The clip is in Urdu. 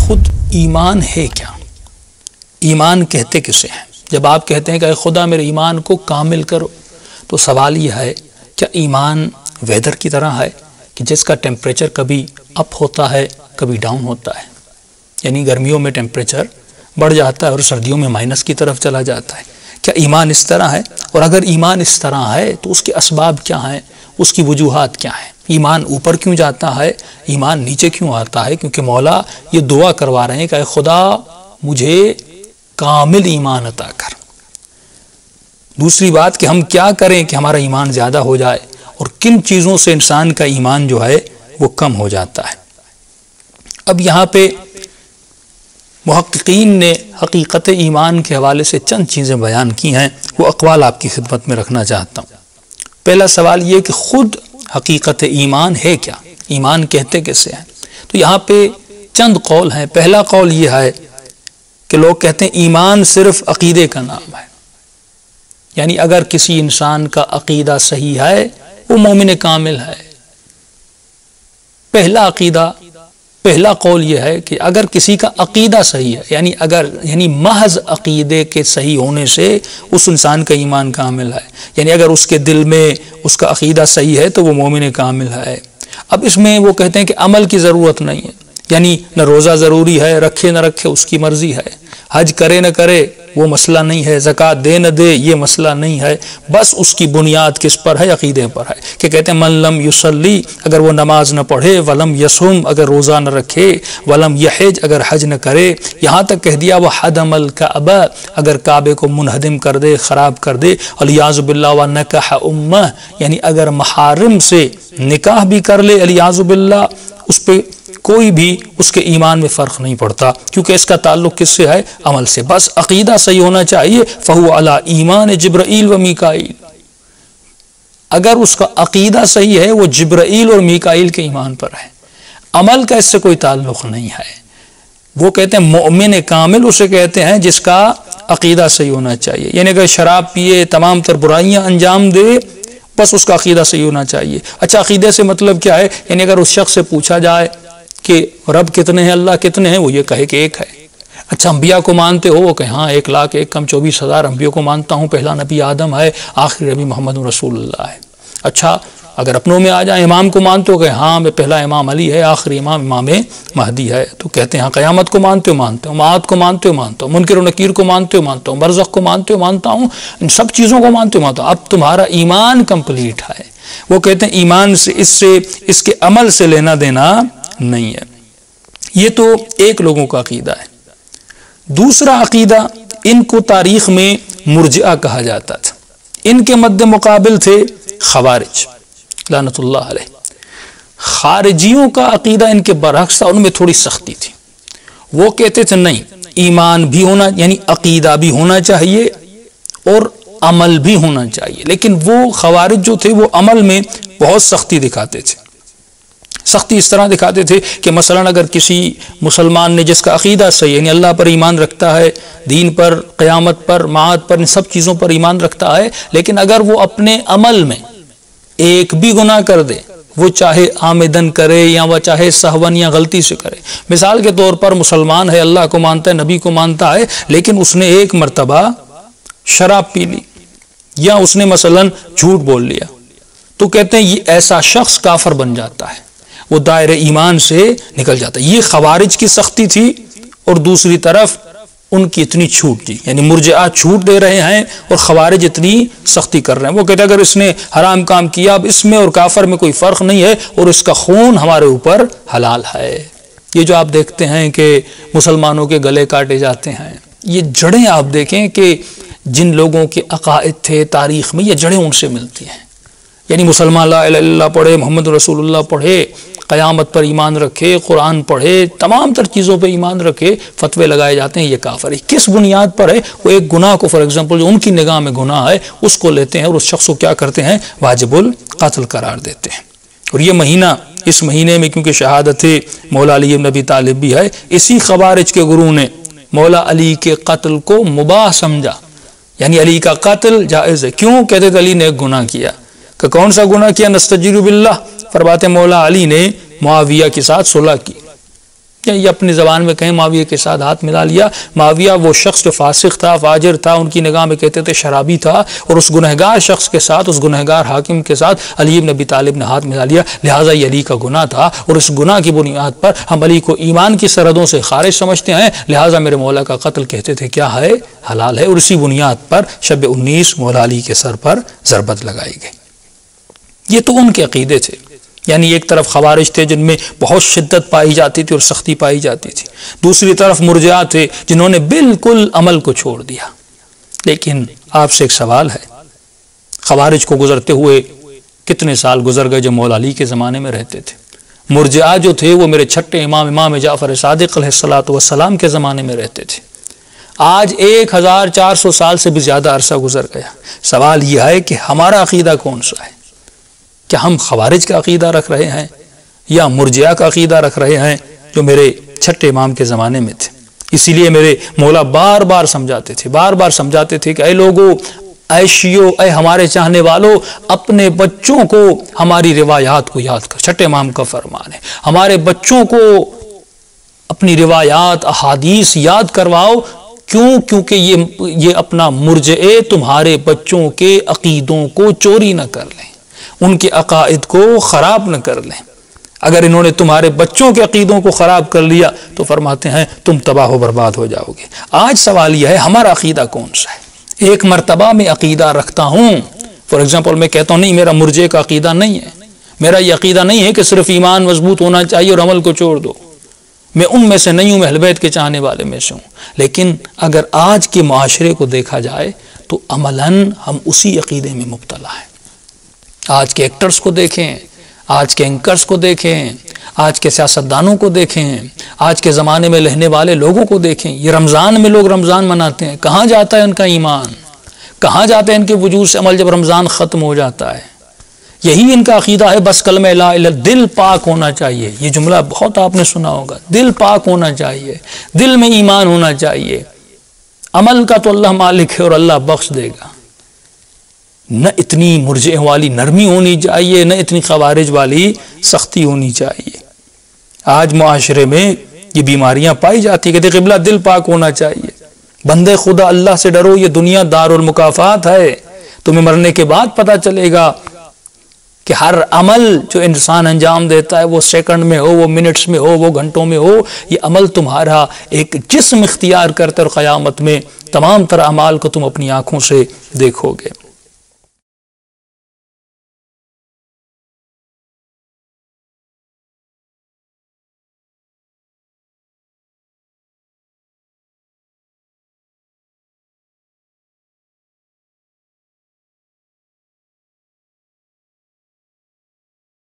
خود ایمان ہے کیا؟ ایمان کہتے کسے ہیں؟ جب آپ کہتے ہیں کہ اے خدا میرے ایمان کو کامل کرو، تو سوال یہ ہے کیا ایمان ویدر کی طرح ہے کہ جس کا ٹیمپریچر کبھی اپ ہوتا ہے کبھی ڈاؤن ہوتا ہے؟ یعنی گرمیوں میں ٹیمپریچر بڑھ جاتا ہے اور سردیوں میں مائنس کی طرف چلا جاتا ہے۔ کیا ایمان اس طرح ہے؟ اور اگر ایمان اس طرح ہے تو اس کے اسباب کیا ہیں، اس کی وجوہات کیا ہیں؟ ایمان اوپر کیوں جاتا ہے، ایمان نیچے کیوں آتا ہے؟ کیونکہ مولا یہ دعا کروا رہے ہیں کہ اے خدا مجھے کامل ایمان عطا کر۔ دوسری بات کہ ہم کیا کریں کہ ہمارا ایمان زیادہ ہو جائے، اور کن چیزوں سے انسان کا ایمان جو ہے وہ کم ہو جاتا ہے۔ اب یہاں پہ محققین نے حقیقت ایمان کے حوالے سے چند چیزیں بیان کی ہیں، وہ اقوال آپ کی خدمت میں رکھنا چاہتا ہوں۔ پہلا سوال یہ کہ خود حقیقت ایمان ہے کیا؟ ایمان کہتے کسے ہیں؟ تو یہاں پہ چند قول ہیں۔ پہلا قول یہ ہے کہ لوگ کہتے ہیں ایمان صرف عقیدے کا نام ہے، یعنی اگر کسی انسان کا عقیدہ صحیح ہے وہ مومن کامل ہے۔ پہلا قول یہ ہے کہ اگر کسی کا عقیدہ صحیح ہے، یعنی محض عقیدے کے صحیح ہونے سے اس انسان کا ایمان کامل ہے، یعنی اگر اس کے دل میں اس کا عقیدہ صحیح ہے تو وہ مومن کامل ہے۔ اب اس میں وہ کہتے ہیں کہ عمل کی ضرورت نہیں ہے، یعنی نہ روزہ ضروری ہے، رکھے نہ رکھے اس کی مرضی ہے، حج کرے نہ کرے وہ مسئلہ نہیں ہے، زکوٰۃ دے نہ دے یہ مسئلہ نہیں ہے، بس اس کی بنیاد کس پر ہے؟ عقیدے پر ہے۔ کہ کہتے ہیں من لم یصلی، اگر وہ نماز نہ پڑھے، ولم یصم، اگر روزہ نہ رکھے، ولم یحج، اگر حج نہ کرے، یہاں تک کہہ دیا وہ حدم الکعبہ، اگر کعبے کو منہدم کر دے، خراب کر دے، الیاذ باللہ ونکح امہ، یعنی اگر محارم سے نکاح بھی کر لے الیاذ باللہ، اس پہ کوئی بھی اس کے ایمان میں فرق نہیں پڑتا، کیونکہ اس کا تعلق کس سے ہے؟ عمل سے۔ بس عقیدہ صحیح ہونا چاہیے۔ فہو علی ایمان جبرائیل و میکائیل، اگر اس کا عقیدہ صحیح ہے وہ جبرائیل اور میکائیل کے ایمان پر ہے، عمل کا اس سے کوئی تعلق نہیں ہے۔ وہ کہتے ہیں مومن کامل اسے کہتے ہیں جس کا عقیدہ صحیح ہونا چاہیے، یعنی اگر شراب پیے، تمام تر برائیاں انجام دے، بس اس کا عقیدہ صحیح ہونا چاہیے۔ اچھا عقیدے سے مطلب کیا ہے؟ یعنی اگر اس شخص سے پوچھا جائے کہ رب کتنے ہیں، اللہ کتنے ہیں، وہ یہ کہے کہ ایک ہے۔ اچھا انبیاء کو مانتے ہو؟ وہ کہ ہاں 1,01,000 کم 24,000 انبیاء کو مانتا ہوں، پہلا نبی آدم ہے، آخری نبی محمد رسول اللہ ہے۔ اچھا اگر اپنوں میں آ جائیں، امام کو مانتے ہو؟ کہ ہاں میں پہلا امام علی ہے، آخری امام مہدی ہے۔ تو کہتے ہیں ہاں قیامت کو مانتے ہو؟ مانتے ہو۔ معاد کو مانتے ہو؟ مانتا ہوں۔ منکر و نکیر کو مانتے ہو؟ مانتا ہوں۔ برزخ کو مانتے ہو؟ مانتا ہوں۔ ان سب چیزوں کو مانتے ہو؟ مانتا ہوں۔ اب تمہارا ایمان کمپلیٹ ہے۔ وہ کہتے ہیں ایمان سے اس کے عمل سے لینا دینا نہیں ہے۔ یہ تو ایک لوگوں کا عقیدہ ہے۔ دوسرا عقیدہ، ان کو تاریخ میں مرجئہ کہا جاتا تھا، ان کے مد مقابل تھے خوارج لعنت اللہ علیہ۔ خارجیوں کا عقیدہ ان کے برعکس تھا، ان میں تھوڑی سختی تھی۔ وہ کہتے تھے نہیں، ایمان بھی ہونا، یعنی عقیدہ بھی ہونا چاہیے اور عمل بھی ہونا چاہیے، لیکن وہ خوارج جو تھے وہ عمل میں بہت سختی دکھاتے تھے۔ سختی اس طرح دکھاتے تھے کہ مثلا اگر کسی مسلمان نے جس کا عقیدہ صحیح، یعنی اللہ پر ایمان رکھتا ہے، دین پر، قیامت پر، معاد پر، ان سب چیزوں پر ایمان رکھتا ہے، لیکن اگر وہ اپنے عمل میں ایک بھی گناہ کر دے، وہ چاہے عامدن کرے یا وہ چاہے سہون یا غلطی سے کرے، مثال کے طور پر مسلمان ہے، اللہ کو مانتا ہے، نبی کو مانتا ہے، لیکن اس نے ایک مرتبہ شراب پی لی یا اس نے مثلا جھوٹ بول لیا، تو کہتے ہیں یہ ایسا شخص کافر بن جاتا ہے، وہ دائرہ ایمان سے نکل جاتا ہے۔ یہ خوارج کی سختی تھی، اور دوسری طرف ان کی اتنی چھوٹ تھی، یعنی مرجئہ چھوٹ دے رہے ہیں اور خوارج اتنی سختی کر رہے ہیں۔ وہ کہتے ہیں اگر اس نے حرام کام کیا، اب اس میں اور کافر میں کوئی فرق نہیں ہے، اور اس کا خون ہمارے اوپر حلال ہے۔ یہ جو آپ دیکھتے ہیں کہ مسلمانوں کے گلے کاٹے جاتے ہیں، یہ جڑیں آپ دیکھیں کہ جن لوگوں کے عقائد تھے تاریخ میں، یہ جڑیں ان سے ملتی ہیں۔ یعنی مسلمان لا الہ الا اللہ پڑھے، محمد رسول اللہ پڑھے، قیامت پر ایمان رکھے، قرآن پڑھے، تمام تر چیزوں پہ ایمان رکھے، فتوے لگائے جاتے ہیں یہ کافر ہے۔ کس بنیاد پر ہے؟ وہ ایک گناہ کو، فار ایگزامپل جو ان کی نگاہ میں گناہ ہے، اس کو لیتے ہیں اور اس شخص کو کیا کرتے ہیں؟ واجب القتل قرار دیتے ہیں۔ اور یہ مہینہ، اس مہینے میں کیونکہ شہادت مولا علی بن ابی طالب بھی ہے، اسی خوارج کے گروہ نے مولا علی کے قتل کو مباح سمجھا، یعنی علی کا قتل جائز ہے۔ کیوں؟ کہتے تھے علی نے ایک گناہ کیا۔ کہ کون سا گناہ کیا؟ نستجیر باللہ، فرماتے مولا علی نے معاویہ کے ساتھ صلح کی، یہ اپنی زبان میں کہیں معاویہ کے ساتھ ہاتھ ملا لیا. معاویہ وہ شخص جو فاسق تھا، فاجر تھا، ان کی نگاہ میں کہتے تھے شرابی تھا، اور اس گنہگار شخص کے ساتھ، اس گنہگار حاکم کے ساتھ علی بن ابی طالب نے ہاتھ ملا لیا، لہٰذا یہ علی کا گناہ تھا، اور اس گناہ کی بنیاد پر ہم علی کو ایمان کی سرحدوں سے خارج سمجھتے ہیں، لہٰذا میرے مولا کا قتل کہتے تھے کیا ہے؟ حلال ہے. اور اسی بنیاد پر شب 19 مولا علی کے سر پر ضربت لگائی گئی. یہ تو ان کے عقیدے تھے. یعنی ایک طرف خوارج تھے جن میں بہت شدت پائی جاتی تھی اور سختی پائی جاتی تھی، دوسری طرف مرجئہ تھے جنہوں نے بالکل عمل کو چھوڑ دیا. لیکن آپ سے ایک سوال ہے، خوارج کو گزرتے ہوئے کتنے سال گزر گئے جو مولا علی کے زمانے میں رہتے تھے؟ مرجئہ جو تھے وہ میرے چھٹے امام جعفر صادق علیہ السلام کے زمانے میں رہتے تھے. آج 1400 سال سے بھی زیادہ عرصہ گزر گیا. سوال یہ ہے کہ ہمارا عقیدہ کون سا ہے؟ کیا ہم خوارج کا عقیدہ رکھ رہے ہیں یا مرجئہ کا عقیدہ رکھ رہے ہیں جو میرے چھٹے امام کے زمانے میں تھے؟ اسی لیے میرے مولا بار بار سمجھاتے تھے کہ اے لوگو، اے شیعو، اے ہمارے چاہنے والوں، اپنے بچوں کو ہماری روایات کو یاد کر. چھٹے امام کا فرمان ہے، ہمارے بچوں کو اپنی روایات، احادیث یاد کرواؤ. کیونکہ یہ اپنا مرجئے تمہارے بچوں کے عقیدوں کو چوری نہ کر لیں، ان کے عقائد کو خراب نہ کر لیں. اگر انہوں نے تمہارے بچوں کے عقیدوں کو خراب کر لیا تو فرماتے ہیں تم تباہ و برباد ہو جاؤ گے. آج سوال یہ ہے ہمارا عقیدہ کون سا ہے؟ ایک مرتبہ میں عقیدہ رکھتا ہوں، فار ایگزامپل میں کہتا ہوں نہیں میرا مرجئے کا عقیدہ نہیں ہے، میرا یہ عقیدہ نہیں ہے کہ صرف ایمان مضبوط ہونا چاہیے اور عمل کو چھوڑ دو. میں ان میں سے نہیں ہوں، میں اہل بیت کے چاہنے والے میں سے ہوں. لیکن اگر آج کے معاشرے کو دیکھا جائے تو عملاً ہم اسی عقیدے میں مبتلا ہیں. آج کے ایکٹرز کو دیکھیں، آج کے اینکرز کو دیکھیں، آج کے سیاستدانوں کو دیکھیں، آج کے زمانے میں رہنے والے لوگوں کو دیکھیں. یہ رمضان میں لوگ رمضان مناتے ہیں، کہاں جاتا ہے ان کا ایمان؟ کہاں جاتا ہے ان کے وجود سے عمل جب رمضان ختم ہو جاتا ہے؟ یہی ان کا عقیدہ ہے، بس کلمہ لا الہ، دل پاک ہونا چاہیے. یہ جملہ بہت آپ نے سنا ہوگا، دل پاک ہونا چاہیے، دل میں ایمان ہونا چاہیے. عمل کا تو اللہ مالک ہے اور اللہ بخش دے گا. نہ اتنی مرجئے والی نرمی ہونی چاہیے، نہ اتنی خوارج والی سختی ہونی چاہیے. آج معاشرے میں یہ بیماریاں پائی جاتی ہیں کہ قبلہ دل پاک ہونا چاہیے. بندے خدا اللہ سے ڈرو، یہ دنیا دار المکافات ہے. تمہیں مرنے کے بعد پتہ چلے گا کہ ہر عمل جو انسان انجام دیتا ہے، وہ سیکنڈ میں ہو، وہ منٹس میں ہو، وہ گھنٹوں میں ہو، یہ عمل تمہارا ایک جسم اختیار کرتا ہے اور قیامت میں تمام تر اعمال کو تم اپنی آنکھوں سے دیکھو گے.